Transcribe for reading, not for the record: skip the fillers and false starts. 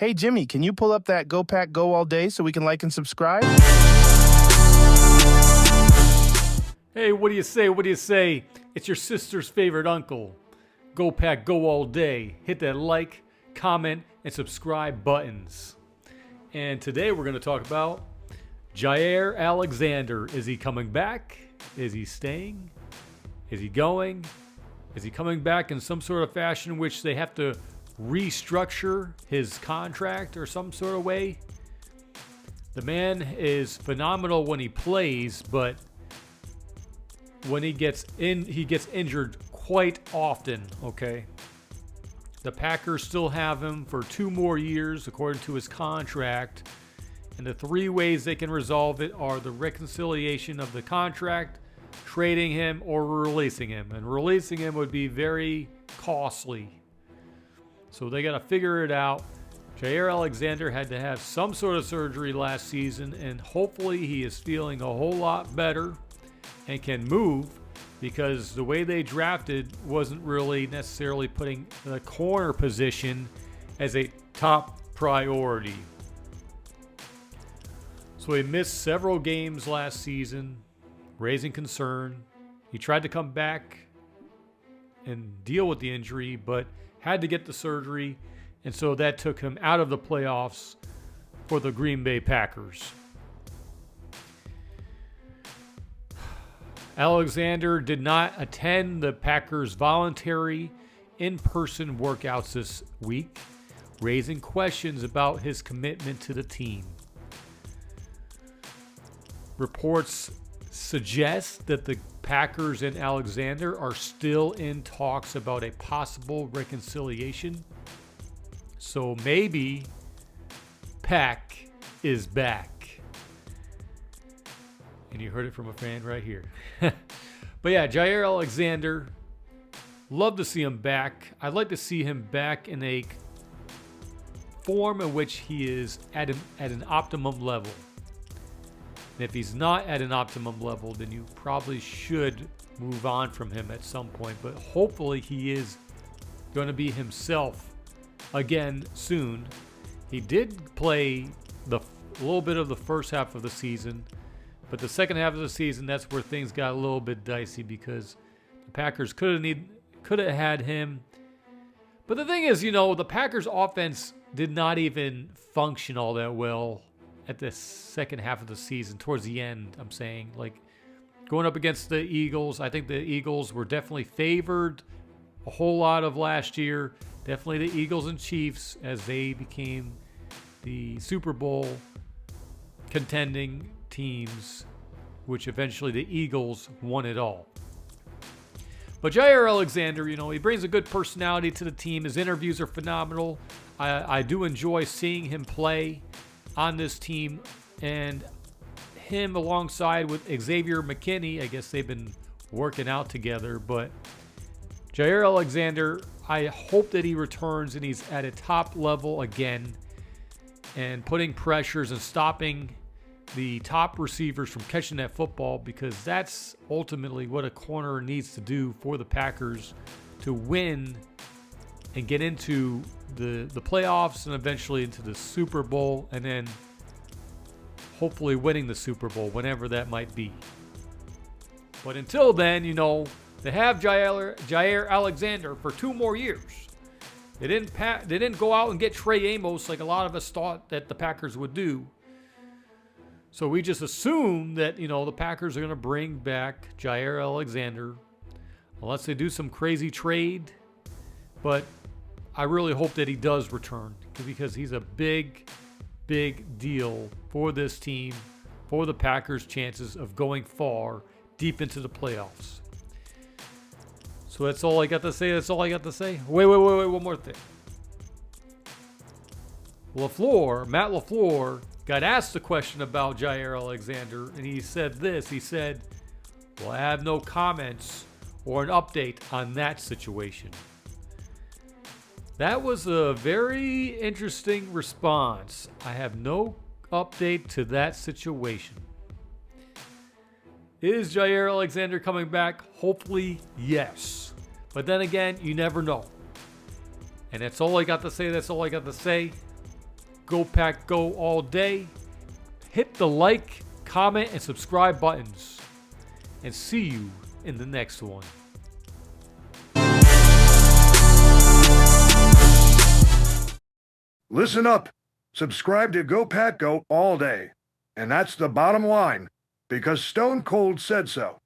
Hey, Jimmy, can you pull up that Go Pack Go All Day so we can like and subscribe? Hey, what do you say? What do you say? It's your sister's favorite uncle. Go Pack Go All Day. Hit that like, comment, and subscribe buttons. And today we're going to talk about Jaire Alexander. Is he coming back? Is he staying? Is he going? Is he coming back in some sort of fashion in which they have to restructure his contract or some sort of way? The man is phenomenal when he plays, but when he gets injured quite often, okay? The Packers still have him for 2 more years according to his contract. And the 3 ways they can resolve it are the reconciliation of the contract, trading him, or releasing him. And releasing him would be very costly. So they got to figure it out. Jaire Alexander had to have some sort of surgery last season, and hopefully he is feeling a whole lot better and can move, because the way they drafted wasn't really necessarily putting the corner position as a top priority. So he missed several games last season, raising concern. He tried to come back and deal with the injury, but had to get the surgery, and so that took him out of the playoffs for the Green Bay Packers. Alexander did not attend the Packers' voluntary in-person workouts this week, raising questions about his commitment to the team. Reports suggest that the Packers and Alexander are still in talks about a possible reconciliation. So maybe Pack is back. And you heard it from a fan right here. But yeah, Jaire Alexander, love to see him back. I'd like to see him back in a form in which he is at an optimum level. And if he's not at an optimum level, then you probably should move on from him at some point. But hopefully he is going to be himself again soon. He did play a little bit of the first half of the season, but the second half of the season, that's where things got a little bit dicey, because the Packers could have had him. But the thing is, the Packers offense did not even function all that well at the second half of the season, towards the end, I'm saying. Like, going up against the Eagles, I think the Eagles were definitely favored a whole lot of last year. Definitely the Eagles and Chiefs, as they became the Super Bowl contending teams, which eventually the Eagles won it all. But Jaire Alexander, he brings a good personality to the team. His interviews are phenomenal. I do enjoy seeing him play on this team, and him alongside with Xavier McKinney. I guess they've been working out together, but Jaire Alexander, I hope that he returns and he's at a top level again and putting pressures and stopping the top receivers from catching that football, because that's ultimately what a corner needs to do for the Packers to win and get into the playoffs and eventually into the Super Bowl, and then hopefully winning the Super Bowl whenever that might be. But until then, they have Jaire Alexander for 2 more years. They didn't go out and get Trey Amos like a lot of us thought that the Packers would do. So we just assume that, the Packers are going to bring back Jaire Alexander unless they do some crazy trade. But I really hope that he does return, because he's a big, big deal for this team, for the Packers' chances of going far, deep into the playoffs. So that's all I got to say. Wait, one more thing. Matt LaFleur got asked a question about Jaire Alexander, and he said this. He said, "Well, I have no comments or an update on that situation." That was a very interesting response. I have no update to that situation. Is Jaire Alexander coming back? Hopefully, yes. But then again, you never know. And that's all I got to say. Go Pack Go all day. Hit the like, comment, and subscribe buttons. And see you in the next one. Listen up. Subscribe to Go Pack Go all day. And that's the bottom line, because Stone Cold said so.